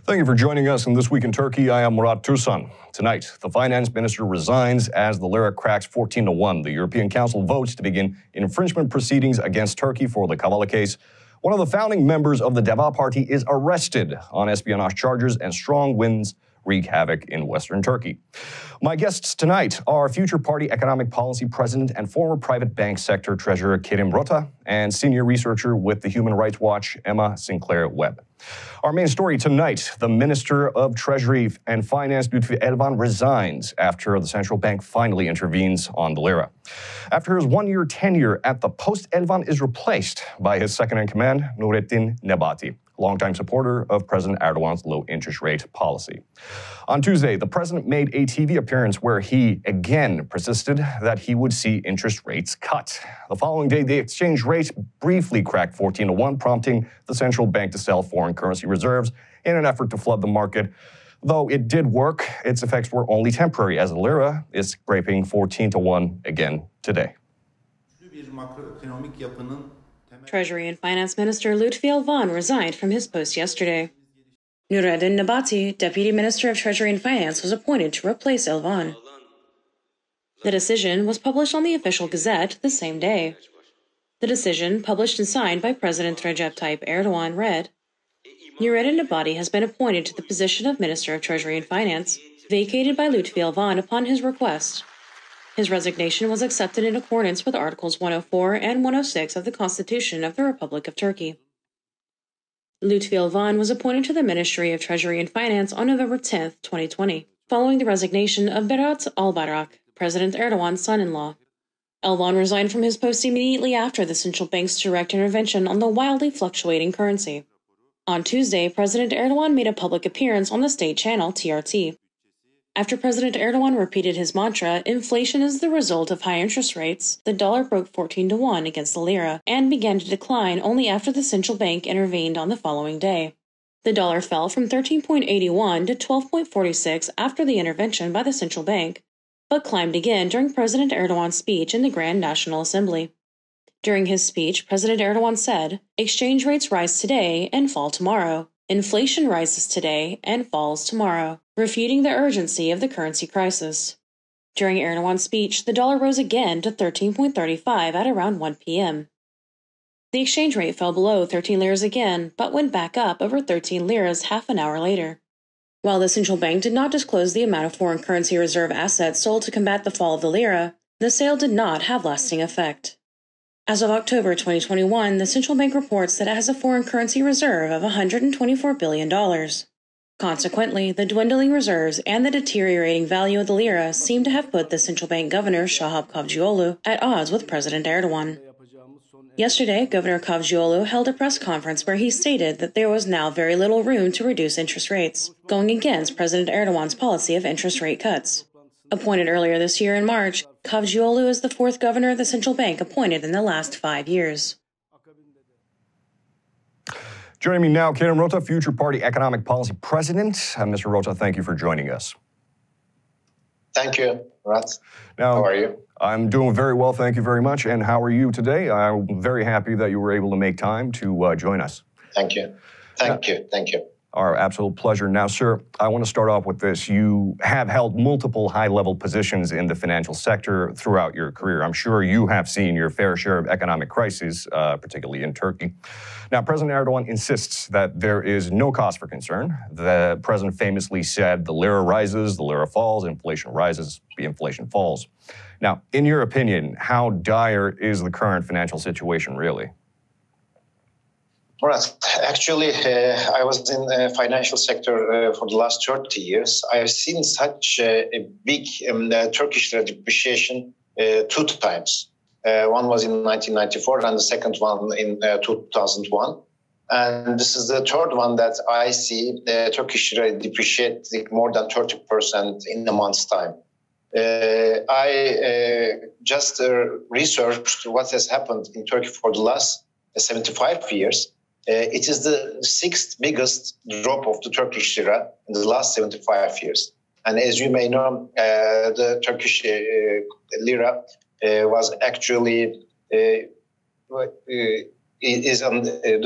Thank you for joining us in This Week in Turkey. I am Murat, Türsan. Tonight, the finance minister resigns as the Lira cracks 14-1. The European Council votes to begin infringement proceedings against Turkey for the Kavala case. One of the founding members of the DEVA party is arrested on espionage charges, and strong winds wreak havoc in Western Turkey. My guests tonight are future party economic policy president and former private bank sector treasurer Kerim Rota and senior researcher with the Human Rights Watch, Sinclair-Webb. Our main story tonight, the Minister of Treasury and Finance, Lütfi Elvan, resigns after the central bank finally intervenes on the Lira. After his one-year tenure at the post, Elvan is replaced by his second-in-command, Nurettin Nebati, longtime supporter of President Erdogan's low-interest rate policy. On Tuesday, the president made a TV appearance where he again persisted that he would see interest rates cut. The following day, the exchange rate briefly cracked 14-1, prompting the central bank to sell foreign currency reserves in an effort to flood the market. Though it did work, its effects were only temporary, as the Lira is scraping 14-1 again today. Treasury and Finance Minister Lütfi Elvan resigned from his post yesterday. Nurettin Nebati, Deputy Minister of Treasury and Finance, was appointed to replace Elvan. The decision was published on the official Gazette the same day. The decision, published and signed by President Recep Tayyip Erdogan, read, Nurettin Nebati has been appointed to the position of Minister of Treasury and Finance, vacated by Lütfi Elvan upon his request. His resignation was accepted in accordance with Articles 104 and 106 of the Constitution of the Republic of Turkey. Lütfi Elvan was appointed to the Ministry of Treasury and Finance on November 10, 2020, following the resignation of Berat Albayrak, President Erdogan's son-in-law. Elvan resigned from his post immediately after the central bank's direct intervention on the wildly fluctuating currency. On Tuesday, President Erdogan made a public appearance on the state channel TRT. After President Erdogan repeated his mantra, inflation is the result of high interest rates, the dollar broke 14-1 against the lira and began to decline only after the central bank intervened on the following day. The dollar fell from 13.81 to 12.46 after the intervention by the central bank, but climbed again during President Erdogan's speech in the Grand National Assembly. During his speech, President Erdogan said, "Exchange rates rise today and fall tomorrow. Inflation rises today and falls tomorrow," refuting the urgency of the currency crisis. During Erdogan's speech, the dollar rose again to 13.35 at around 1 p.m. The exchange rate fell below 13 liras again, but went back up over 13 liras half an hour later. While the central bank did not disclose the amount of foreign currency reserve assets sold to combat the fall of the lira, the sale did not have lasting effect. As of October 2021, the central bank reports that it has a foreign currency reserve of $124 billion. Consequently, the dwindling reserves and the deteriorating value of the lira seem to have put the central bank governor, Şahap Kavcıoğlu, at odds with President Erdogan. Yesterday, Governor Kavcıoğlu held a press conference where he stated that there was now very little room to reduce interest rates, going against President Erdogan's policy of interest rate cuts. Appointed earlier this year in March, Kavcıoğlu is the fourth governor of the central bank appointed in the last 5 years. Joining me now, Kerim Rota, future party economic policy president. Mr. Rota, thank you for joining us. Thank you, Murat. Now, how are you? I'm doing very well, thank you very much. And how are you today? I'm very happy that you were able to make time to join us. Thank you. Thank you. Our absolute pleasure. Now, sir, I want to start off with this. You have held multiple high-level positions in the financial sector throughout your career. I'm sure you have seen your fair share of economic crises, particularly in Turkey. Now, President Erdogan insists that there is no cause for concern. The president famously said, the lira rises, the lira falls, inflation rises, the inflation falls. Now, in your opinion, how dire is the current financial situation really? Murat, actually, I was in the financial sector for the last 30 years. I have seen such a big Turkish lira depreciation 2 times. One was in 1994 and the second one in 2001. And this is the third one that I see the Turkish lira depreciating more than 30% in a month's time. I just researched what has happened in Turkey for the last 75 years. It is the 6th biggest drop of the Turkish lira in the last 75 years. And as you may know, the Turkish lira was actually the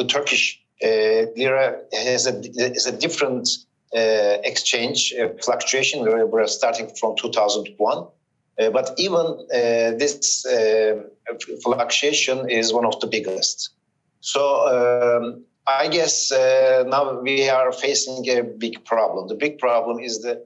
Turkish lira is a different exchange fluctuation. We're starting from 2001. But even this fluctuation is one of the biggest. So I guess now we are facing a big problem. The big problem is the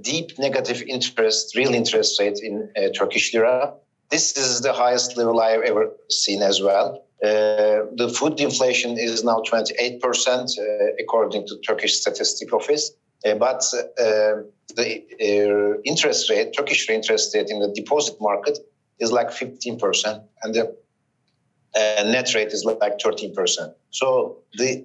deep negative interest, real interest rate in Turkish lira. This is the highest level I've ever seen as well. The food inflation is now 28%, according to Turkish Statistic Office. But the interest rate, Turkish interest rate in the deposit market is like 15%, and the net rate is like 13%. So the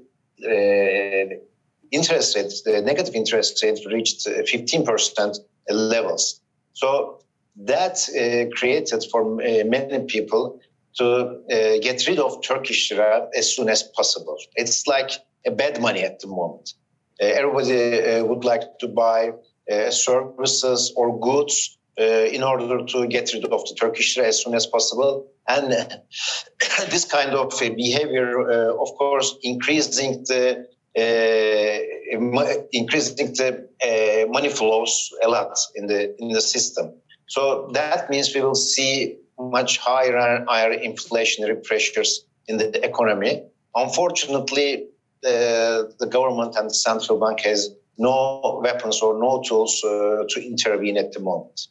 interest rate, the negative interest rate reached 15% levels. So that created for many people to get rid of Turkish lira as soon as possible. It's like a bad money at the moment. Everybody would like to buy services or goods in order to get rid of the Turkish lira as soon as possible. And this kind of behavior, of course, increasing the money flows a lot in the system. So that means we will see much higher and higher inflationary pressures in the economy. Unfortunately, the government and the central bank has no weapons or no tools to intervene at the moment.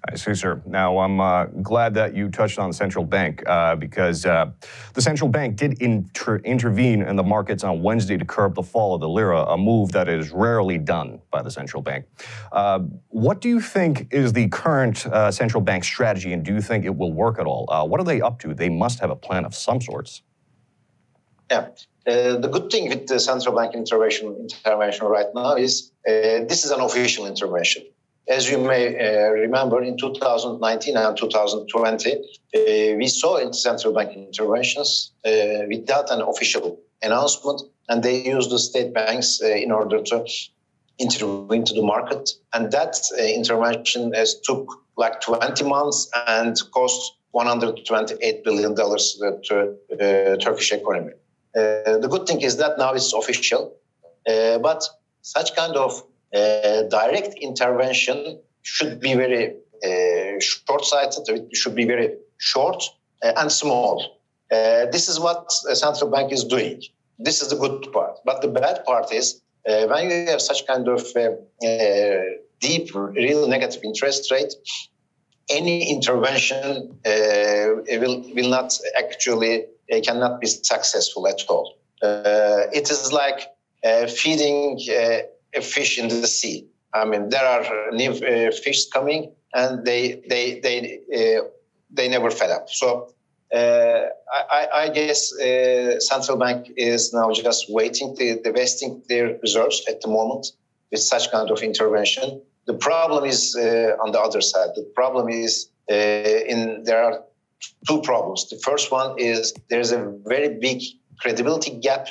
I see, sir. Now, I'm glad that you touched on the central bank because the central bank did intervene in the markets on Wednesday to curb the fall of the lira, a move that is rarely done by the central bank. What do you think is the current central bank strategy, and do you think it will work at all? What are they up to? They must have a plan of some sorts. Yeah. The good thing with the central bank intervention right now is this is an official intervention. As you may remember, in 2019 and 2020, we saw in central bank interventions without an official announcement, and they used the state banks in order to intervene to the market. And that intervention has took like 20 months and cost $128 billion to Turkish economy. The good thing is that now it's official, but such kind of direct intervention should be very short-sighted. It should be very short and small. This is what a central bank is doing. This is the good part. But the bad part is when you have such kind of deep, real negative interest rate, any intervention will not actually cannot be successful at all. It is like feeding a fish in the sea. I mean, there are new fish coming, and they never fed up. So I guess central bank is now just waiting, divesting their reserves at the moment with such kind of intervention. The problem is on the other side. The problem is there are two problems. The first one is there's a very big credibility gap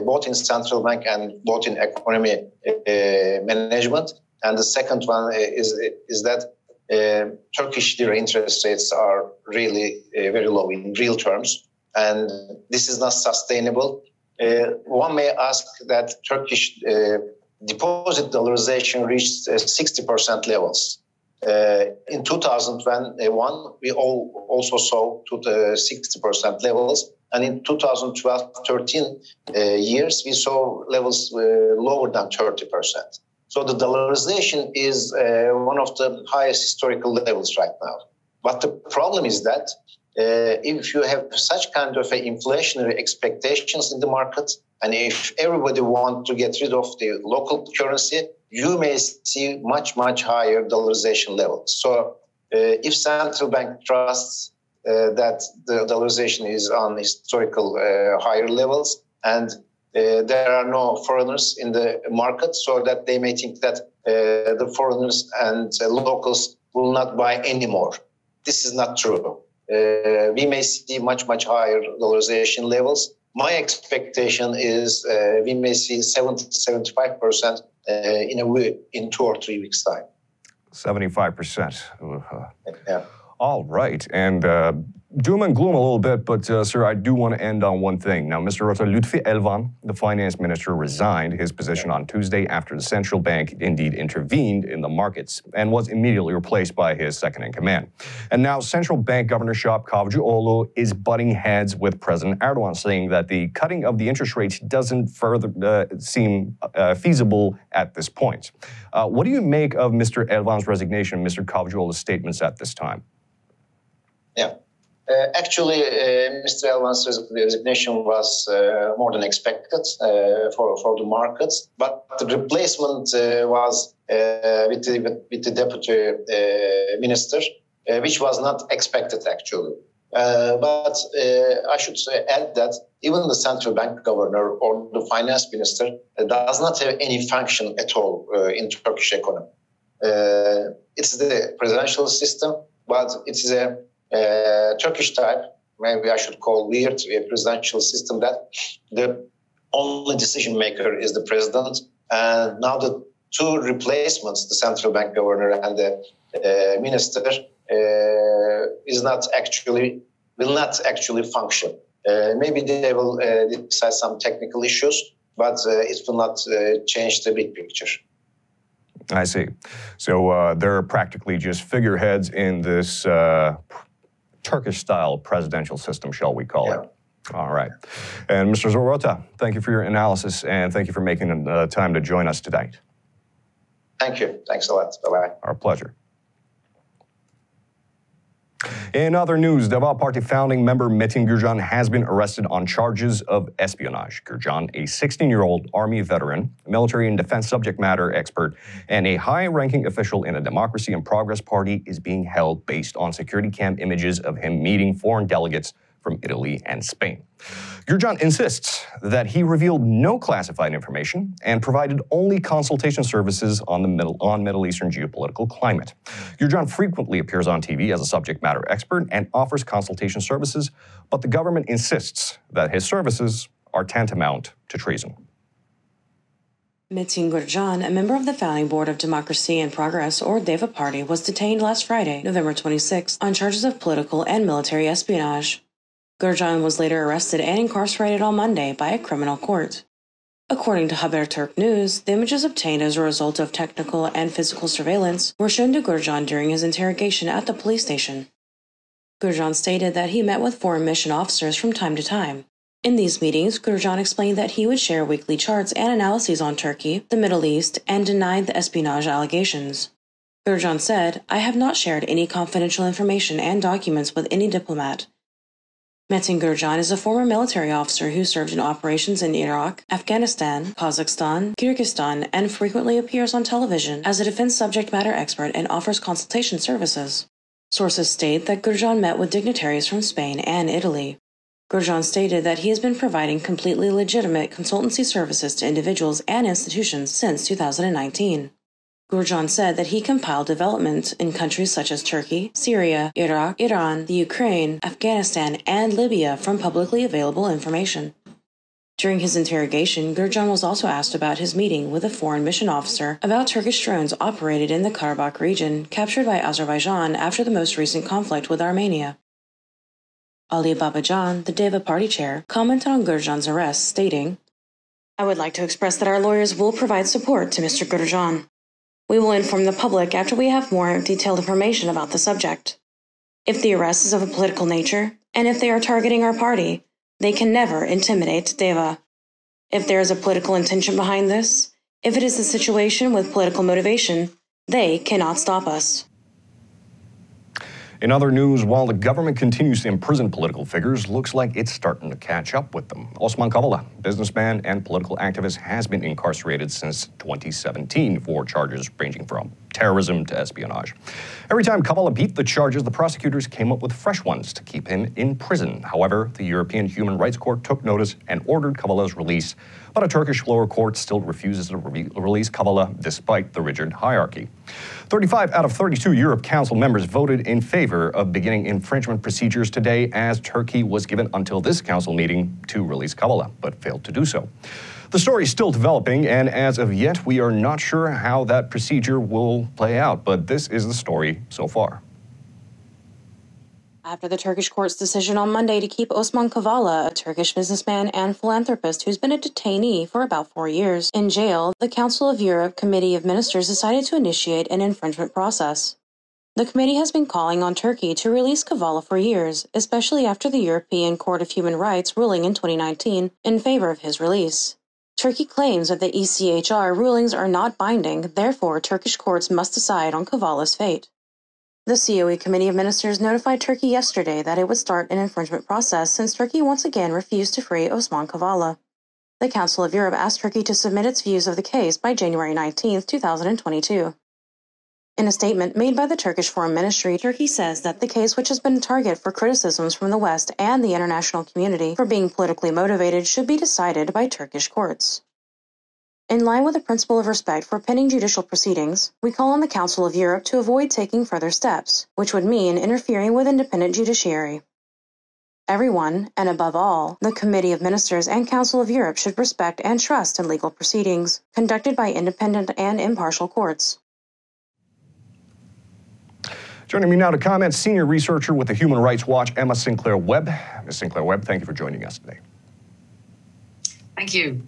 both in central bank and both in economy management. And the second one is that Turkish lira interest rates are really very low in real terms, and this is not sustainable. One may ask that Turkish deposit dollarization reached 60% levels. In 2001, we also saw to the 60% levels. And in 2012-13 years, we saw levels lower than 30%. So the dollarization is one of the highest historical levels right now. But the problem is that if you have such kind of inflationary expectations in the market, and if everybody wants to get rid of the local currency, you may see much, much higher dollarization levels. So if central bank trusts that the dollarization is on historical higher levels, and there are no foreigners in the market, so that they may think that the foreigners and locals will not buy anymore. This is not true. We may see much, much higher dollarization levels. My expectation is we may see 70-75% in 2 or 3 weeks' time. 75%. Yeah. All right. And doom and gloom a little bit, but sir, I do want to end on one thing. Now, Mr. Rota, Lütfi Elvan, the finance minister, resigned his position on Tuesday after the central bank indeed intervened in the markets and was immediately replaced by his second-in-command. And now central bank governor Şahap Kavcıoğlu is butting heads with President Erdogan, saying that the cutting of the interest rates doesn't further seem feasible at this point. What do you make of Mr. Elvan's resignation and Mr. Kavcıoğlu's statements at this time? Yeah. Actually, Mr. Elvan's resignation was more than expected for the markets, but the replacement was with the deputy minister, which was not expected actually. But I should add that even the central bank governor or the finance minister does not have any function at all in Turkish economy. It's the presidential system, but it's a Turkish type, maybe I should call weird, a presidential system that the only decision maker is the president. And now the two replacements, the central bank governor and the minister, will not actually function. Maybe they will decide some technical issues, but it will not change the big picture. I see. So they're practically just figureheads in this Turkish-style presidential system, shall we call it? All right. And Mr. Rota, thank you for your analysis, and thank you for making the time to join us tonight. Thank you. Thanks a lot. Bye-bye. Our pleasure. In other news, DEVA Party founding member Metin Gürcan has been arrested on charges of espionage. Gürcan, a 16-year-old Army veteran, military and defense subject matter expert, and a high-ranking official in the Democracy and Progress Party, is being held based on security cam images of him meeting foreign delegates from Italy and Spain. Gürcan insists that he revealed no classified information and provided only consultation services on Middle Eastern geopolitical climate. Gürcan frequently appears on TV as a subject matter expert and offers consultation services, but the government insists that his services are tantamount to treason. Metin Gürcan, a member of the founding board of Democracy and Progress, or DEVA Party, was detained last Friday, November 26, on charges of political and military espionage. Gürcan was later arrested and incarcerated on Monday by a criminal court. According to Haberturk News, the images obtained as a result of technical and physical surveillance were shown to Gürcan during his interrogation at the police station. Gürcan stated that he met with foreign mission officers from time to time. In these meetings, Gürcan explained that he would share weekly charts and analyses on Turkey, the Middle East, and denied the espionage allegations. Gürcan said, "I have not shared any confidential information and documents with any diplomat." Metin Gürcan is a former military officer who served in operations in Iraq, Afghanistan, Kazakhstan, Kyrgyzstan, and frequently appears on television as a defense subject matter expert and offers consultation services. Sources state that Gürcan met with dignitaries from Spain and Italy. Gürcan stated that he has been providing completely legitimate consultancy services to individuals and institutions since 2019. Gürcan said that he compiled developments in countries such as Turkey, Syria, Iraq, Iran, the Ukraine, Afghanistan, and Libya from publicly available information. During his interrogation, Gürcan was also asked about his meeting with a foreign mission officer about Turkish drones operated in the Karabakh region, captured by Azerbaijan after the most recent conflict with Armenia. Ali Babacan, the DEVA party chair, commented on Gürcan's arrest, stating, "I would like to express that our lawyers will provide support to Mr. Gürcan. We will inform the public after we have more detailed information about the subject. If the arrest is of a political nature, and if they are targeting our party, they can never intimidate DEVA. If there is a political intention behind this, if it is a situation with political motivation, they cannot stop us." In other news, while the government continues to imprison political figures, looks like it's starting to catch up with them. Osman Kavala, businessman and political activist, has been incarcerated since 2017 for charges ranging from terrorism to espionage. Every time Kavala beat the charges, the prosecutors came up with fresh ones to keep him in prison. However, the European Human Rights Court took notice and ordered Kavala's release, but a Turkish lower court still refuses to release Kavala despite the rigid hierarchy. 35 out of 32 Europe Council members voted in favor of beginning infringement procedures today, as Turkey was given until this council meeting to release Kavala, but failed to do so. The story is still developing, and as of yet, we are not sure how that procedure will play out, but this is the story so far. after the Turkish court's decision on Monday to keep Osman Kavala, a Turkish businessman and philanthropist who's been a detainee for about 4 years, in jail, the Council of Europe Committee of Ministers decided to initiate an infringement process. The committee has been calling on Turkey to release Kavala for years, especially after the European Court of Human Rights ruling in 2019 in favor of his release. Turkey claims that the ECHR rulings are not binding, therefore Turkish courts must decide on Kavala's fate. The COE Committee of Ministers notified Turkey yesterday that it would start an infringement process since Turkey once again refused to free Osman Kavala. The Council of Europe asked Turkey to submit its views of the case by January 19, 2022. In a statement made by the Turkish Foreign Ministry, Turkey says that the case, which has been a target for criticisms from the West and the international community for being politically motivated, should be decided by Turkish courts. In line with the principle of respect for pending judicial proceedings, we call on the Council of Europe to avoid taking further steps, which would mean interfering with independent judiciary. Everyone, and above all, the Committee of Ministers and Council of Europe should respect and trust in legal proceedings conducted by independent and impartial courts. Joining me now to comment, senior researcher with the Human Rights Watch, Emma Sinclair-Webb. Ms. Sinclair-Webb, thank you for joining us today. Thank you.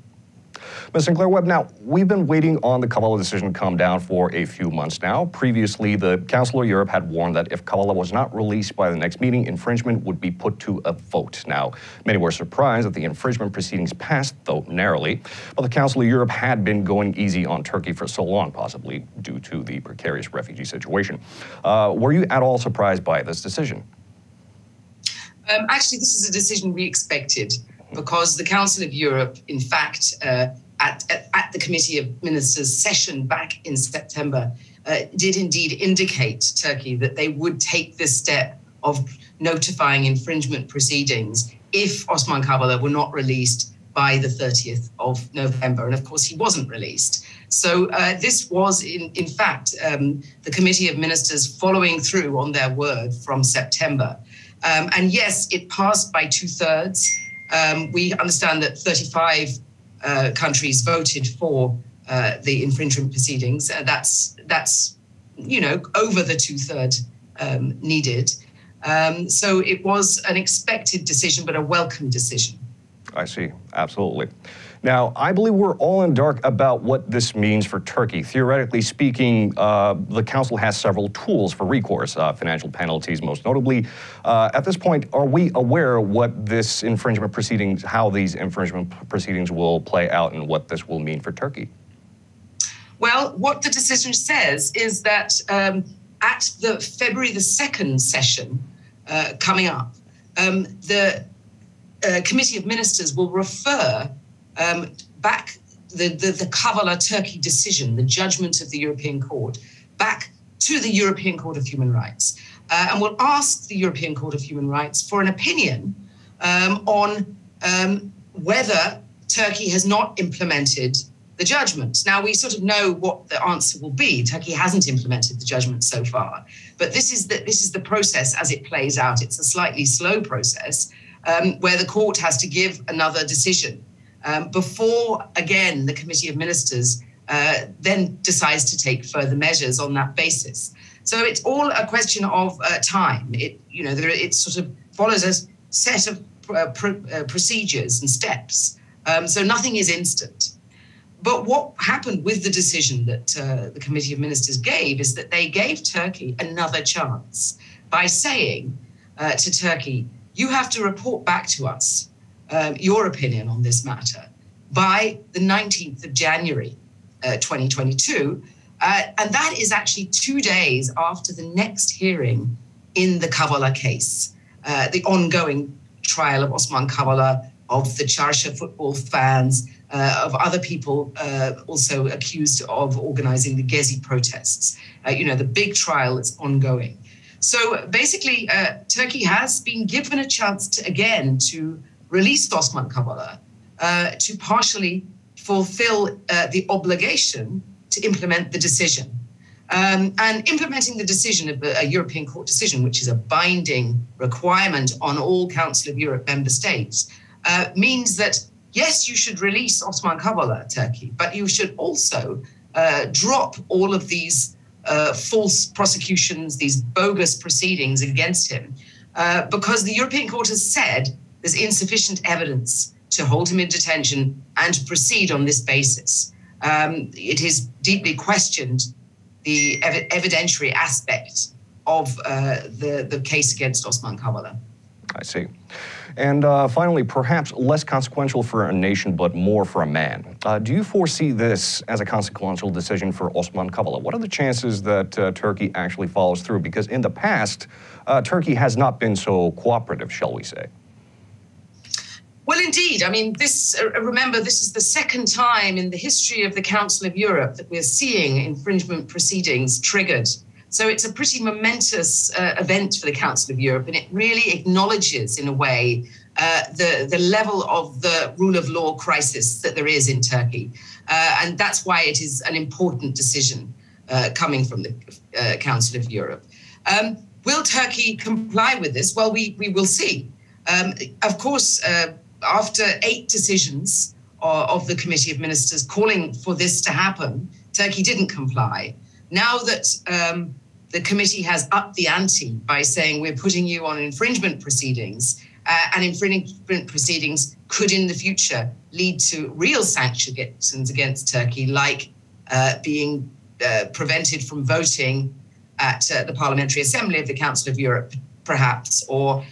Ms. Sinclair-Webb, now, we've been waiting on the Kavala decision to come down for a few months now. Previously, the Council of Europe had warned that if Kavala was not released by the next meeting, infringement would be put to a vote. Now, many were surprised that the infringement proceedings passed, though narrowly. But the Council of Europe had been going easy on Turkey for so long, possibly due to the precarious refugee situation. Were you at all surprised by this decision? Actually, this is a decision we expected because the Council of Europe, in fact, at the Committee of Ministers session back in September, did indeed indicate Turkey that they would take this step of notifying infringement proceedings if Osman Kavala were not released by the 30th of November. And of course, he wasn't released. So this was, in fact, the Committee of Ministers following through on their word from September. And yes, it passed by 2/3. We understand that 35 countries voted for the infringement proceedings. That's over the 2/3 needed. So it was an expected decision, but a welcome decision. I see, absolutely. Now, I believe we're all in the dark about what this means for Turkey. Theoretically speaking, the Council has several tools for recourse, financial penalties most notably. At this point, are we aware what this infringement proceedings, how these infringement proceedings will play out and what this will mean for Turkey? Well, what the decision says is that at the February the 2nd session coming up, the Committee of Ministers will refer back the Kavala Turkey decision, the judgment of the European Court, back to the European Court of Human Rights. And will ask the European Court of Human Rights for an opinion on whether Turkey has not implemented the judgment. Now, we sort of know what the answer will be. Turkey hasn't implemented the judgment so far. But this is the process as it plays out. It's a slightly slow process where the court has to give another decision before, again, the Committee of Ministers then decides to take further measures on that basis. So it's all a question of time. It sort of follows a set of procedures and steps. So nothing is instant. But what happened with the decision that the Committee of Ministers gave is that they gave Turkey another chance by saying to Turkey, you have to report back to us your opinion on this matter by the 19th of January 2022. And that is actually 2 days after the next hearing in the Kavala case, the ongoing trial of Osman Kavala, of the Çarşı football fans, of other people also accused of organizing the Gezi protests, the big trial that's ongoing. So basically, Turkey has been given a chance to release Osman Kavala, to partially fulfill the obligation to implement the decision. And implementing the decision of a European Court decision, which is a binding requirement on all Council of Europe member states, means that, yes, you should release Osman Kavala, Turkey, but you should also drop all of these false prosecutions, these bogus proceedings against him, because the European Court has said there's insufficient evidence to hold him in detention and to proceed on this basis. It has deeply questioned the evidentiary aspect of the case against Osman Kavala. I see. And finally, perhaps less consequential for a nation, but more for a man. Do you foresee this as a consequential decision for Osman Kavala? What are the chances that Turkey actually follows through? Because in the past, Turkey has not been so cooperative, shall we say? Well, indeed. I mean, remember, this is the second time in the history of the Council of Europe that we're seeing infringement proceedings triggered. So it's a pretty momentous event for the Council of Europe, and it really acknowledges, in a way, the level of the rule of law crisis that there is in Turkey. And that's why it is an important decision coming from the Council of Europe. Will Turkey comply with this? Well, we will see. Of course, after 8 decisions of the Committee of Ministers calling for this to happen, Turkey didn't comply. Now that the committee has upped the ante by saying we're putting you on infringement proceedings, and infringement proceedings could in the future lead to real sanctions against Turkey, like being prevented from voting at the Parliamentary Assembly of the Council of Europe, perhaps, or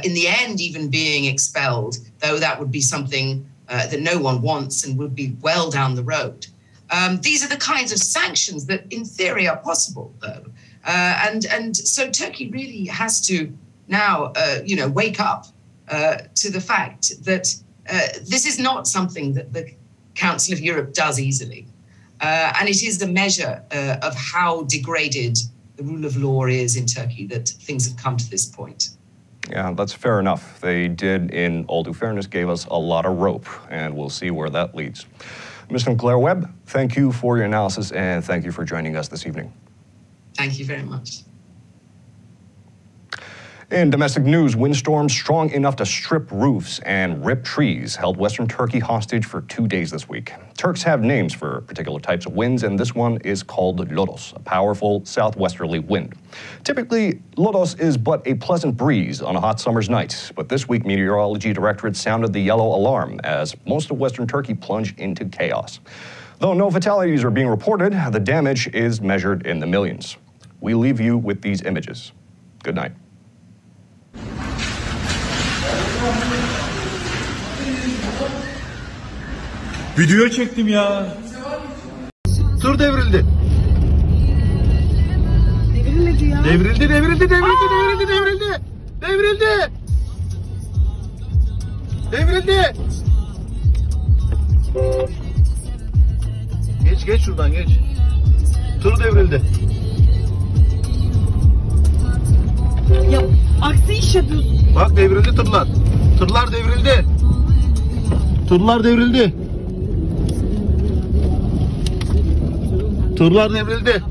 in the end even being expelled, though that would be something that no one wants and would be well down the road. These are the kinds of sanctions that in theory are possible, though. And so Turkey really has to now, wake up to the fact that this is not something that the Council of Europe does easily. And it is a measure of how degraded the rule of law is in Turkey that things have come to this point. Yeah, that's fair enough. They did, in all due fairness, gave us a lot of rope, and we'll see where that leads. Ms. Sinclair-Webb, thank you for your analysis, and thank you for joining us this evening. Thank you very much. In domestic news, windstorms strong enough to strip roofs and rip trees held Western Turkey hostage for 2 days this week. Turks have names for particular types of winds, and this one is called lodos, a powerful southwesterly wind. Typically, lodos is but a pleasant breeze on a hot summer's night, but this week Meteorology Directorate sounded the yellow alarm as most of Western Turkey plunged into chaos. Though no fatalities are being reported, the damage is measured in the millions. We leave you with these images. Good night. Video çektim ya. Tır devrildi. Devrilmedi ya. Devrildi. Devrildi. Geç şuradan geç. Tır devrildi. Ya aksi iş yapıyorsun. Bak devrildi tırlar. Tırlar devrildi. Tırlar devrildi. Tırlar devrildi.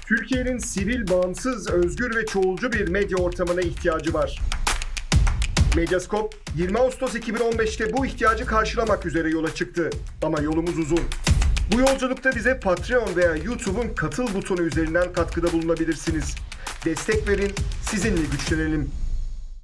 Türkiye'nin sivil, bağımsız, özgür ve çoğulcu bir medya ortamına ihtiyacı var. Medyascope 20 Ağustos 2015'te bu ihtiyacı karşılamak üzere yola çıktı. Ama yolumuz uzun. Bu yolculukta bize Patreon veya YouTube'un katıl butonu üzerinden katkıda bulunabilirsiniz. Destek verin, sizinle güçlenelim.